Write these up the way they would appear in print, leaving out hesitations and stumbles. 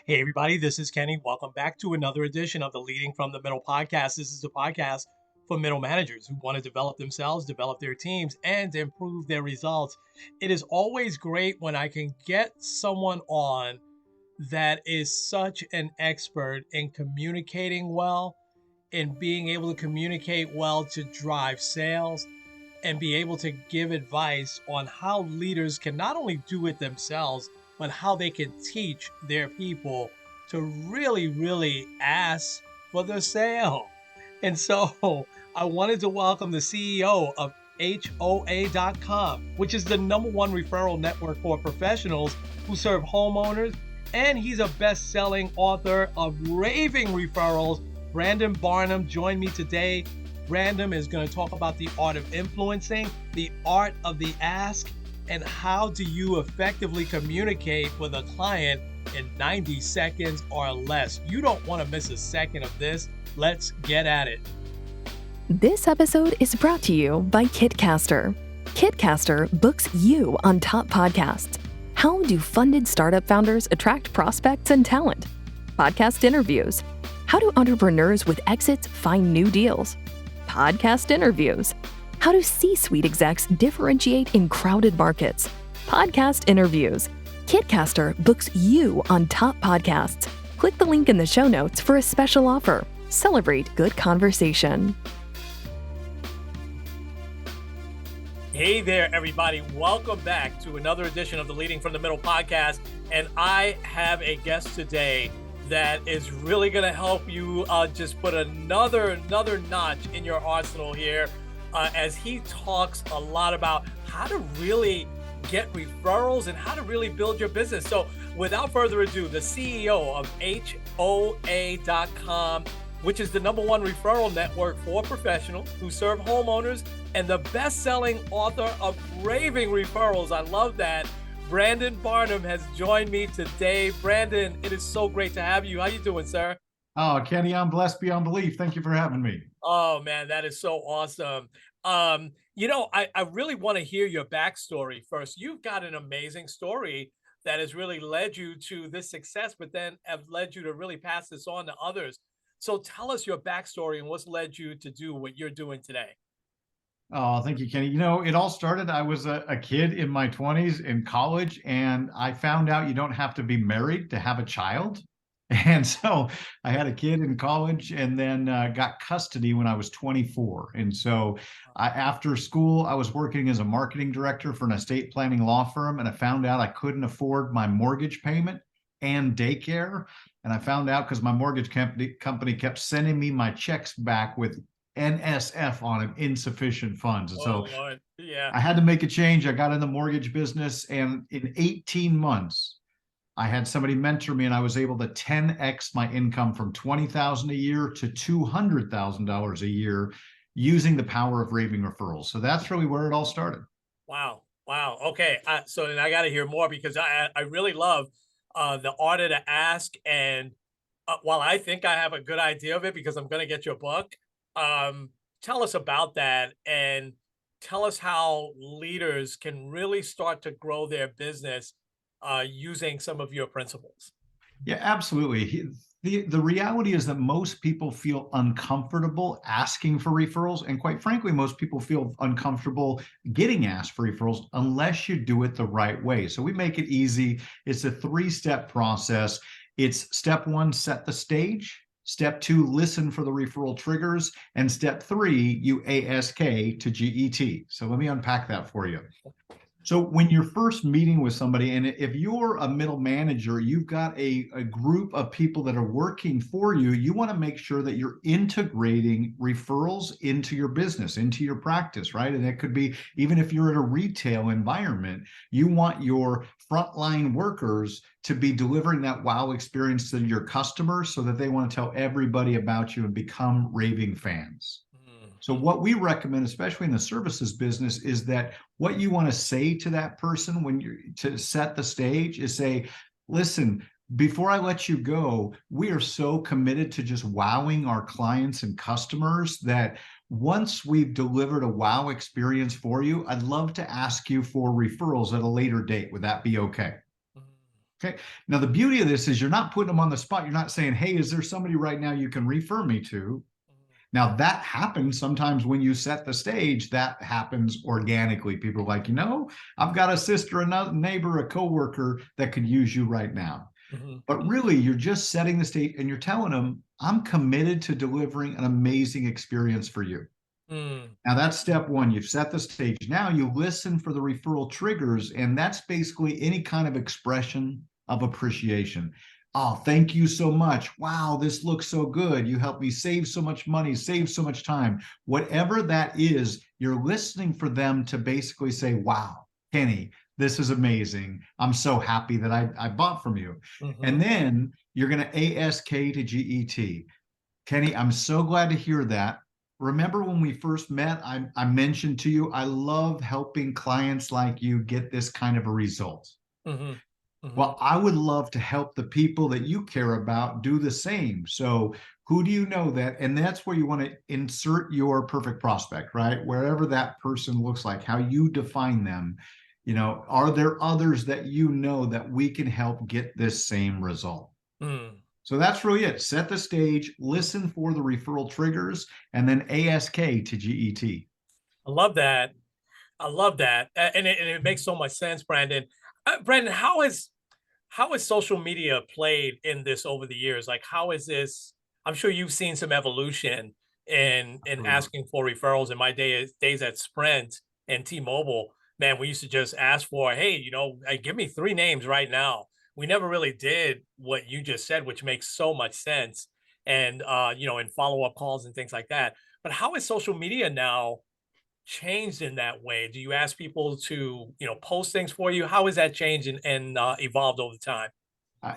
Hey, everybody, this is Kenny. Welcome back to another edition of the Leading from the Middle podcast. This is a podcast for middle managers who want to develop themselves, develop their teams, and improve their results. It is always great when I can get someone on that is such an expert in communicating well, in being able to communicate well to drive sales, and be able to give advice on how leaders can not only do it themselves, but how they can teach their people to really ask for the sale. And so I wanted to welcome the CEO of HOA.com, which is the #1 referral network for professionals who serve homeowners. And he's a best-selling author of Raving Referrals. Brandon Barnum joined me today. Brandon is going to talk about the art of influencing, the art of the ask, and how do you effectively communicate with a client in 90 seconds or less. You don't want to miss a second of this. Let's get at it. This episode is brought to you by Kitcaster. Kitcaster books you on top podcasts. How do funded startup founders attract prospects and talent? Podcast interviews. How do entrepreneurs with exits find new deals? Podcast interviews. How do C-suite execs differentiate in crowded markets? Podcast interviews. Kitcaster books you on top podcasts. Click the link in the show notes for a special offer. Celebrate good conversation. Hey there, everybody. Welcome back to another edition of the Leading from the Middle podcast. And I have a guest today that is really going to help you just put another notch in your arsenal here as he talks a lot about how to really get referrals and how to really build your business. So without further ado, the CEO of HOA.com, which is the #1 referral network for professionals who serve homeowners, and the best-selling author of Raving Referrals. I love that. Brandon Barnum has joined me today. Brandon, it is so great to have you. How you doing, sir? Oh, Kenny, I'm blessed beyond belief. Thank you for having me. Oh, man, that is so awesome. I really want to hear your backstory first. You've got an amazing story that has really led you to this success, but then have led you to really pass this on to others. So tell us your backstory and what's led you to do what you're doing today. Oh, thank you, Kenny. It all started, I was a kid in my 20s in college, and I found out you don't have to be married to have a child. And so I had a kid in college and then got custody when I was 24. And so after school, I was working as a marketing director for an estate planning law firm, and I found out I couldn't afford my mortgage payment and daycare. And I found out because my mortgage company kept sending me my checks back with NSF on it, insufficient funds. And so Lord. Yeah. I had to make a change. I got in the mortgage business, and in 18 months, I had somebody mentor me, and I was able to 10x my income from $20,000 a year to $200,000 a year using the power of Raving Referrals. So that's really where it all started. Wow. Okay. So then I got to hear more because I really love the art of the ask. And while I think I have a good idea of it because I'm going to get your book, tell us about that and tell us how leaders can really start to grow their business using some of your principles. Yeah, absolutely. The reality is that most people feel uncomfortable asking for referrals. And quite frankly, most people feel uncomfortable getting asked for referrals unless you do it the right way. So we make it easy. It's a 3-step process. It's step 1, set the stage. Step 2, listen for the referral triggers. And step 3, you ASK to GET. So let me unpack that for you. So when you're first meeting with somebody, and if you're a middle manager, you've got a group of people that are working for you, you want to make sure that you're integrating referrals into your business, into your practice, right? And it could be, even if you're in a retail environment, you want your frontline workers to be delivering that wow experience to your customers so that they want to tell everybody about you and become raving fans. So what we recommend, especially in the services business, is that what you want to say to that person when you're to set the stage is say, listen, before I let you go, we are so committed to just wowing our clients and customers that once we've delivered a wow experience for you, I'd love to ask you for referrals at a later date. Would that be okay? Okay. Now, the beauty of this is you're not putting them on the spot. You're not saying, hey, is there somebody right now you can refer me to? Now, that happens sometimes when you set the stage, that happens organically. People are like, I've got a sister, a neighbor, a coworker that could use you right now. Mm-hmm. But really, you're just setting the stage and you're telling them, I'm committed to delivering an amazing experience for you. Mm. Now, that's step one. You've set the stage. Now you listen for the referral triggers, and that's basically any kind of expression of appreciation. Oh, thank you so much. Wow, this looks so good. You helped me save so much money, save so much time. Whatever that is, you're listening for them to basically say, wow, Kenny, this is amazing. I'm so happy that I bought from you. Mm-hmm. And then you're going to ASK to GET. Kenny, I'm so glad to hear that. Remember when we first met, I mentioned to you, I love helping clients like you get this kind of a result. Mm-hmm. Mm-hmm. Well, I would love to help the people that you care about do the same. So, who do you know that? And that's where you want to insert your perfect prospect, right? Wherever that person looks like, how you define them. Are there others that you know that we can help get this same result? Mm. So that's really it. Set the stage, listen for the referral triggers, and then ASK to GET. I love that. I love that, and it makes so much sense, Brandon. Brandon, how has social media played in this over the years? Like, how is this? I'm sure you've seen some evolution in asking for referrals. In my days at Sprint and T-Mobile, man, we used to just ask for, hey, give me 3 names right now. We never really did what you just said, which makes so much sense. And in follow-up calls and things like that. But how is social media now changed in that way? Do you ask people to, post things for you? How has that changed and evolved over time?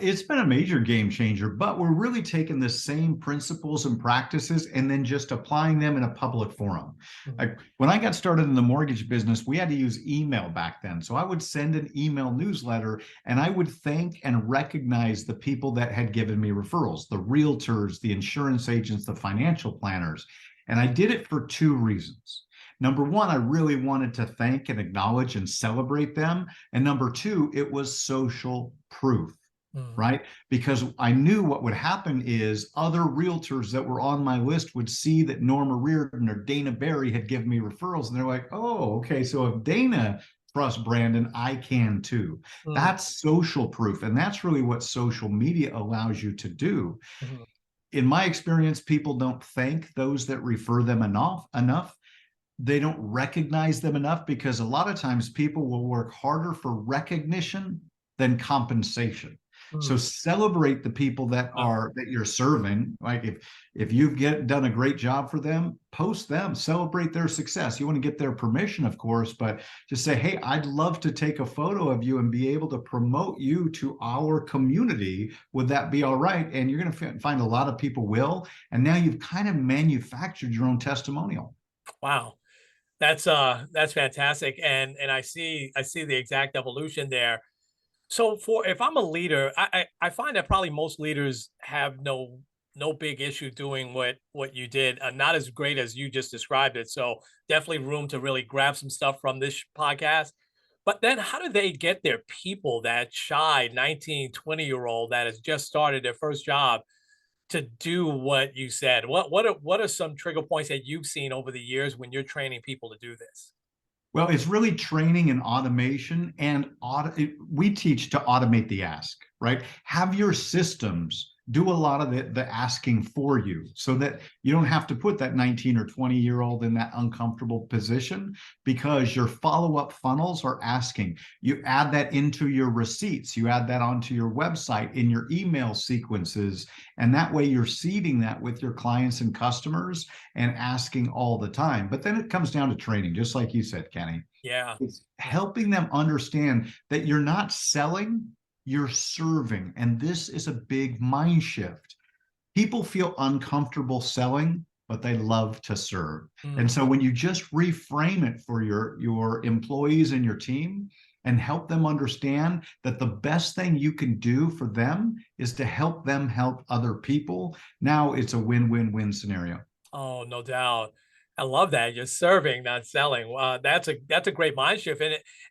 It's been a major game changer, but we're really taking the same principles and practices and then just applying them in a public forum. Mhm. Like when I got started in the mortgage business, we had to use email back then. So I would send an email newsletter and I would thank and recognize the people that had given me referrals, the realtors, the insurance agents, the financial planners. And I did it for 2 reasons. Number one, I really wanted to thank and acknowledge and celebrate them. And number two, it was social proof, Mhm. right? Because I knew what would happen is other realtors that were on my list would see that Norma Reardon or Dana Barry had given me referrals, and they're like, oh, okay, so if Dana trusts Brandon, I can too. Mm. That's social proof, and that's really what social media allows you to do. Mhm. In my experience, people don't thank those that refer them enough. They don't recognize them enough because a lot of times people will work harder for recognition than compensation. So Mm. celebrate the people that Wow. are that you're serving. Like if you've done a great job for them, post them, celebrate their success. You want to get their permission, of course, but just say, hey, I'd love to take a photo of you and be able to promote you to our community. Would that be all right? And you're going to find a lot of people will. And now you've kind of manufactured your own testimonial. Wow. That's fantastic. And I see the exact evolution there. So for if I'm a leader, I find that probably most leaders have no big issue doing what you did, not as great as you just described it. So definitely room to really grab some stuff from this podcast. But then how do they get their people, that shy 19, 20-year-old that has just started their first job, to do what you said? What are some trigger points that you've seen over the years when you're training people to do this? Well, it's really training and automation, and we teach to automate the ask, right? Have your systems do a lot of the asking for you so that you don't have to put that 19 or 20-year-old in that uncomfortable position because your follow-up funnels are asking. You add that into your receipts, you add that onto your website in your email sequences, and that way you're seeding that with your clients and customers and asking all the time. But then it comes down to training, just like you said, Kenny. Yeah. It's Mhm. helping them understand that you're not selling, you're serving. And this is a big mind shift. People feel uncomfortable selling, but they love to serve. And Mm. so when you just reframe it for your employees and your team and help them understand that the best thing you can do for them is to help them help other people, now it's a win-win-win scenario. Oh, no doubt. I love that. You're serving, not selling. That's a great mind shift,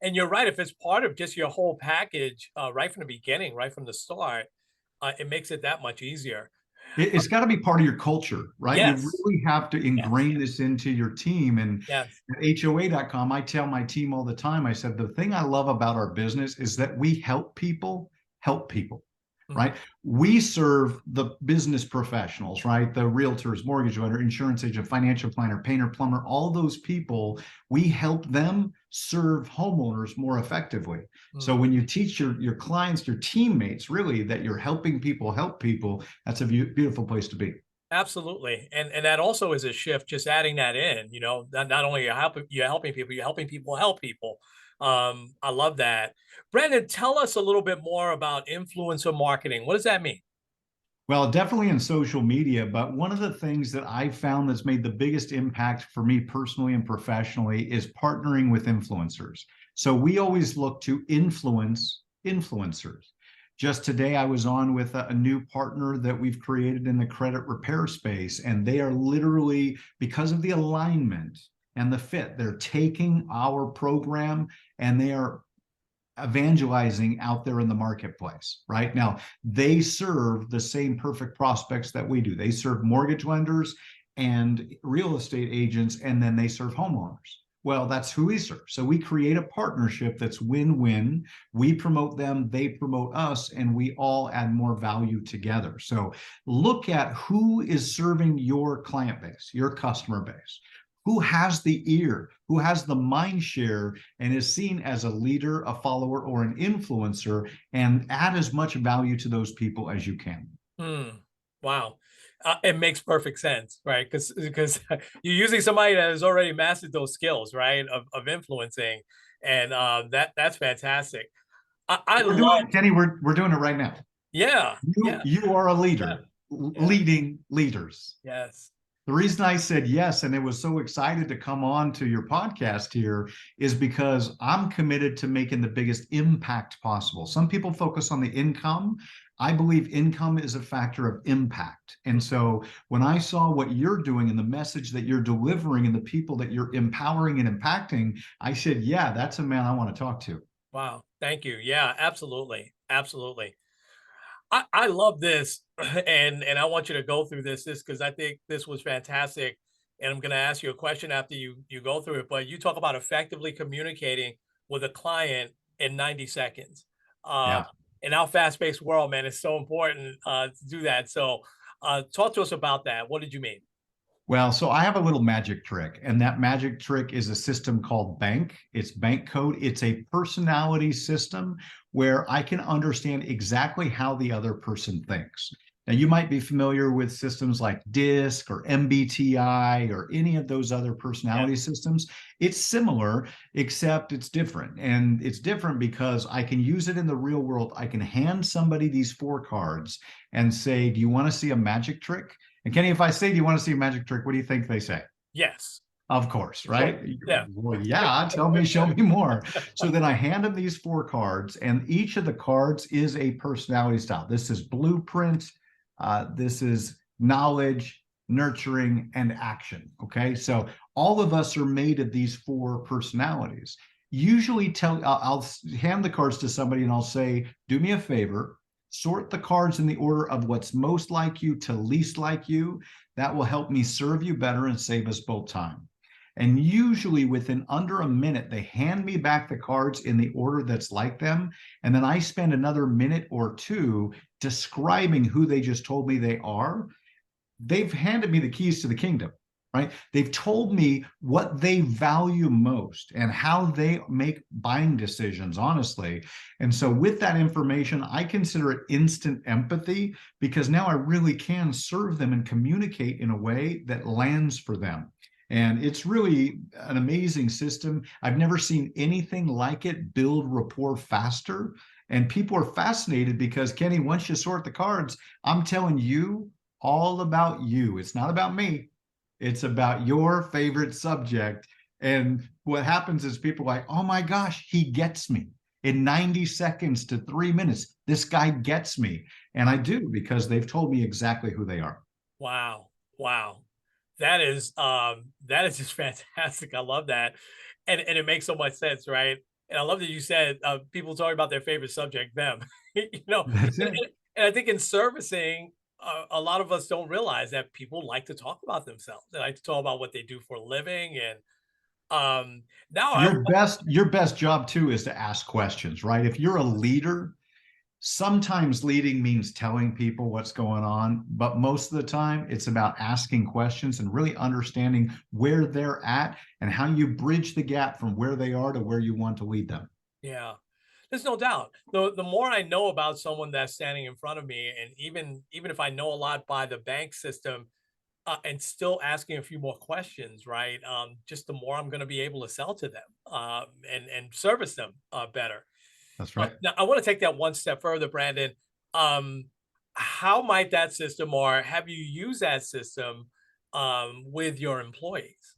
and you're right. If it's part of just your whole package, right from the beginning, right from the start, it makes it that much easier. It's got to be part of your culture, right? You Yes, really have to yes, ingrain this into your team. And yes. at HOA.com, I tell my team all the time, I said, the thing I love about our business is that we help people, Mhm. right? We serve the business professionals, right? The realtors, mortgage lender, insurance agent, financial planner, painter, plumber, all those people, we help them serve homeowners more effectively. So Mm. when you teach your clients, your teammates, really, that you're helping people help people, that's a beautiful place to be. Absolutely, and that also is a shift. Just adding that in, not only you're helping people, you're helping people help people. I love that. Brandon, tell us a little bit more about influencer marketing. What does that mean? Well, definitely in social media, but one of the things that I've found that's made the biggest impact for me personally and professionally is partnering with influencers. So we always look to influence influencers. Just today, I was on with a new partner that we've created in the credit repair space, and they are literally, because of the alignment and the fit, they're taking our program and they are evangelizing out there in the marketplace. Right now, they serve the same perfect prospects that we do. They serve mortgage lenders and real estate agents, and then they serve homeowners. Well, that's who we serve. So we create a partnership that's win-win. We promote them, they promote us, and we all add more value together. So look at who is serving your client base, your customer base. Who has the ear, who has the mind share, and is seen as a leader, a follower, or an influencer, and add as much value to those people as you can. Hmm. Wow. It makes perfect sense, right? Because you're using somebody that has already mastered those skills, right, of influencing, and that's fantastic. I We're love. doing, Kenny, we're doing it right now. Yeah, You yeah, you are a yeah, leader, yeah, leading leaders. yes. The reason I said yes and it was so excited to come on to your podcast here is because I'm committed to making the biggest impact possible. Some people focus on the income. I believe income is a factor of impact. And so when I saw what you're doing and the message that you're delivering and the people that you're empowering and impacting, I said, yeah, that's a man I want to talk to. Wow. Thank you. Yeah, absolutely, absolutely. I love this, and I want you to go through this because I think this was fantastic. And I'm going to ask you a question after you go through it. But you talk about effectively communicating with a client in 90 seconds. Uh, Yeah. in our fast-paced world, man, it's so important to do that. So, talk to us about that. What did you mean? Well, so I have a little magic trick, and that magic trick is a system called Bank. It's bank code. It's a personality system where I can understand exactly how the other person thinks. Now, you might be familiar with systems like DISC or MBTI or any of those other Yeah. personality systems. It's similar, except it's different. And it's different because I can use it in the real world. I can hand somebody these four cards and say, do you want to see a magic trick? And Kenny, if I say, do you want to see a magic trick? What do you think they say? Yes. Of course, Of course. right? Yeah. Well, yeah, tell me, show me more. So then I hand them these four cards, and each of the cards is a personality style. This is blueprint, this is knowledge, nurturing, and action. Okay. So all of us are made of these four personalities. Usually I'll hand the cards to somebody and I'll say, do me a favor, sort the cards in the order of what's most like you to least like you. That will help me serve you better and save us both time. And usually within under a minute, they hand me back the cards in the order that's like them. And then I spend another minute or two describing who they just told me they are. They've handed me the keys to the kingdom, right? They've told me what they value most and how they make buying decisions, honestly. And so, with that information, I consider it instant empathy because now I really can serve them and communicate in a way that lands for them. And it's really an amazing system. I've never seen anything like it build rapport faster. And people are fascinated because, Kenny, once you sort the cards, I'm telling you all about you. It's not about me. It's about your favorite subject. And what happens is people are like, oh my gosh, he gets me. In 90 seconds to 3 minutes, this guy gets me. And I do because they've told me exactly who they are. Wow. Wow. That is just fantastic. I love that. And it makes so much sense, right? And I love that you said people talking about their favorite subject, them. You know, That's and, it. and, and I think in servicing, a lot of us don't realize that people like to talk about themselves. They like to talk about what they do for a living. And now I Your best job too is to ask questions, right? If you're a leader, sometimes leading means telling people what's going on, but most of the time it's about asking questions and really understanding where they're at and how you bridge the gap from where they are to where you want to lead them. Yeah. There's no doubt. The more I know about someone that's standing in front of me, and even if I know a lot by the bank system, and still asking a few more questions, right? Just the more I'm going to be able to sell to them, and service them better. That's right. Now, I want to take that one step further, Brandon. Um, how might that system, or have you used that system with your employees?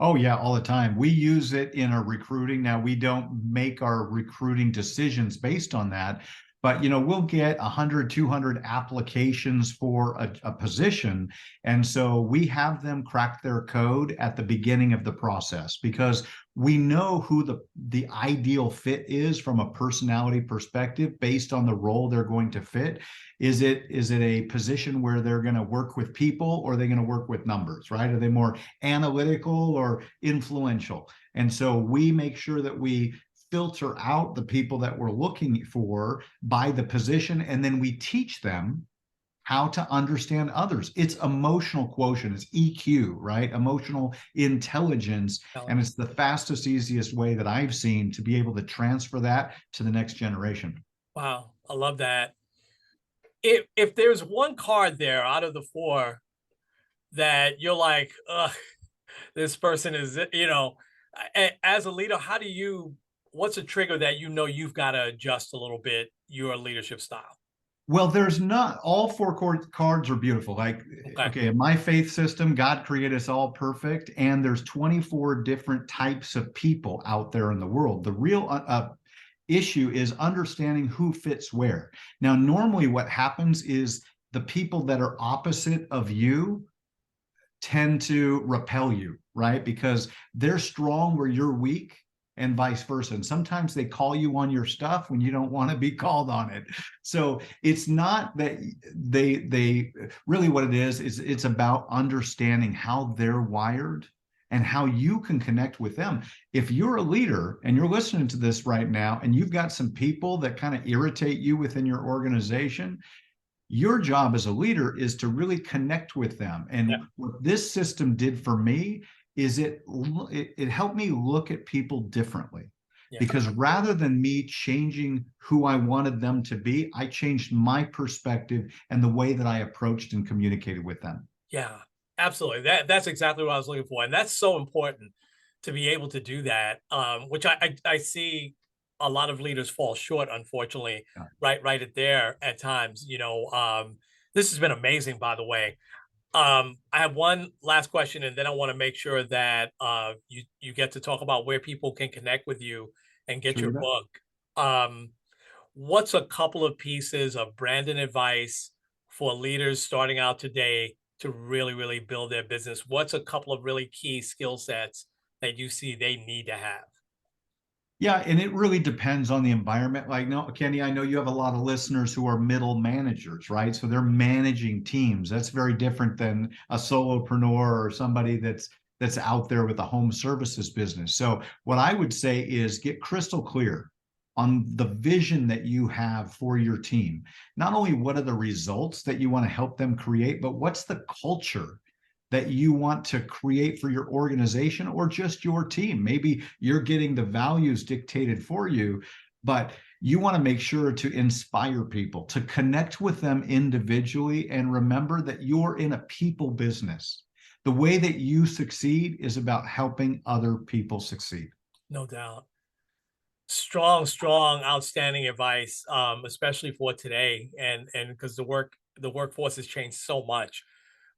Oh yeah, all the time. We use it in our recruiting. Now we don't make our recruiting decisions based on that, but we'll get 100, 200 applications for a position. And so we have them crack their code at the beginning of the process because we know who the ideal fit is from a personality perspective based on the role they're going to fit. Is it a position where they're going to work with people or are they going to work with numbers, right? Are they more analytical or influential? And so we make sure that we filter out the people that we're looking for by the position, and then we teach them how to understand others. It's emotional quotient, it's EQ, right? Emotional intelligence. And it's the fastest, easiest way that I've seen to be able to transfer that to the next generation. Wow, I love that. If there's one card there out of the four that you're like, ugh, this person is, as a leader, how do you, what's a trigger that you've got to adjust a little bit your leadership style? Well, there's not all four cards are beautiful. Like, Okay. okay, in my faith system, God created us all perfect, and there's 24 different types of people out there in the world. The real issue is understanding who fits where. Now, normally what happens is the people that are opposite of you tend to repel you, right? Because they're strong where you're weak and vice versa. And sometimes they call you on your stuff when you don't want to be called on it. So it's not that they really, what it is it's about understanding how they're wired and how you can connect with them. If you're a leader and you're listening to this right now and you've got some people that kind of irritate you within your organization, your job as a leader is to really connect with them. Yeah. And what this system did for me is it helped me look at people differently. Yeah. Because rather than me changing who I wanted them to be, I changed my perspective and the way that I approached and communicated with them. Yeah, absolutely. That's exactly what I was looking for, and that's so important to be able to do that. Which I see a lot of leaders fall short, unfortunately, Yeah. right at there at times. This has been amazing, by the way. I have one last question, and then I want to make sure that you get to talk about where people can connect with you and get Sure, your you bet. book. Um, what's a couple of pieces of Brandon advice for leaders starting out today to really, really build their business? What's a couple of really key skill sets that you see they need to have? Yeah, and it really depends on the environment. Like, no, Kenny, I know you have a lot of listeners who are middle managers, right? So they're managing teams. That's very different than a solopreneur or somebody that's out there with a home services business. So what I would say is get crystal clear on the vision that you have for your team. Not only what are the results that you want to help them create, but what's the culture that you want to create for your organization or just your team. Maybe you're getting the values dictated for you, but you want to make sure to inspire people, to connect with them individually, and remember that you're in a people business. The way that you succeed is about helping other people succeed. No doubt. Strong, strong, outstanding advice, especially for today, and because the workforce has changed so much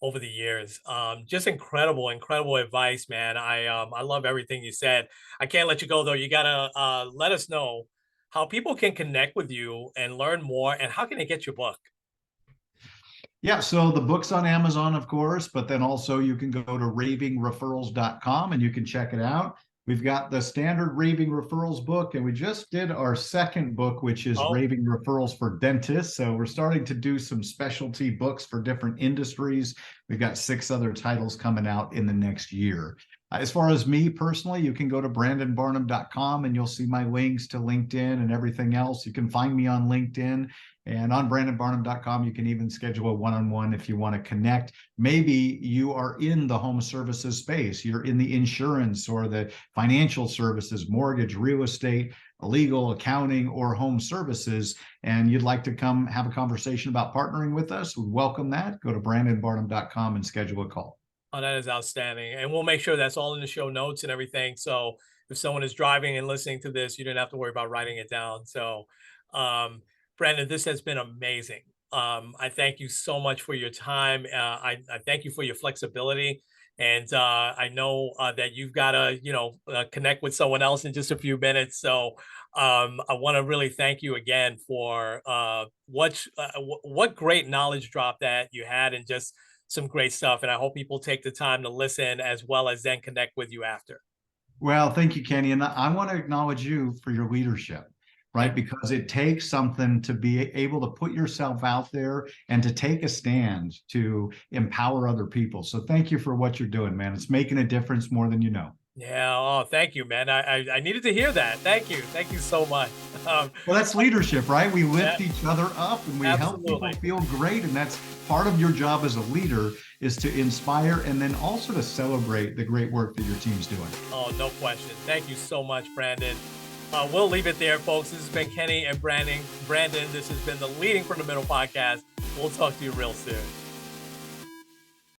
over the years. Just incredible, incredible advice, man. I love everything you said. I can't let you go though. You gotta let us know how people can connect with you and learn more, and how can they get your book? Yeah, so the book's on Amazon, of course, but then also you can go to ravingreferrals.com and you can check it out. We've got the standard Raving Referrals book, and we just did our second book, which is Oh, Raving Referrals for Dentists. So we're starting to do some specialty books for different industries. We've got 6 other titles coming out in the next year. As far as me personally, you can go to brandonbarnum.com and you'll see my links to LinkedIn and everything else. You can find me on LinkedIn. And on brandonbarnum.com, you can even schedule a one-on-one if you want to connect. Maybe you are in the home services space. You're in the insurance or the financial services, mortgage, real estate, legal, accounting, or home services, and you'd like to come have a conversation about partnering with us. We welcome that. Go to brandonbarnum.com and schedule a call. oh, that is outstanding. And we'll make sure that's all in the show notes and everything. So if someone is driving and listening to this, you didn't have to worry about writing it down. So, Brandon, this has been amazing. I thank you so much for your time. I thank you for your flexibility. And I know that you've got to, connect with someone else in just a few minutes. So I want to really thank you again for what great knowledge drop that you had, and just some great stuff. And I hope people take the time to listen as well as then connect with you after. Well, thank you, Kenny. And I want to acknowledge you for your leadership, right? Thank Because it takes something to be able to put yourself out there and to take a stand to empower other people. So thank you for what you're doing, man. It's making a difference more than you know. Yeah. Oh, thank you, man. I needed to hear that. Thank you. Thank you so much. Um, Well, that's leadership, right? We yeah, lift each other up and we help people absolutely. feel great. And that's part of your job as a leader, is to inspire and then also to celebrate the great work that your team's doing. Oh, no question. Thank you so much, Brandon. We'll leave it there, folks. This has been Kenny and Brandon. Brandon, this has been the Leading from the Middle podcast. We'll talk to you real soon.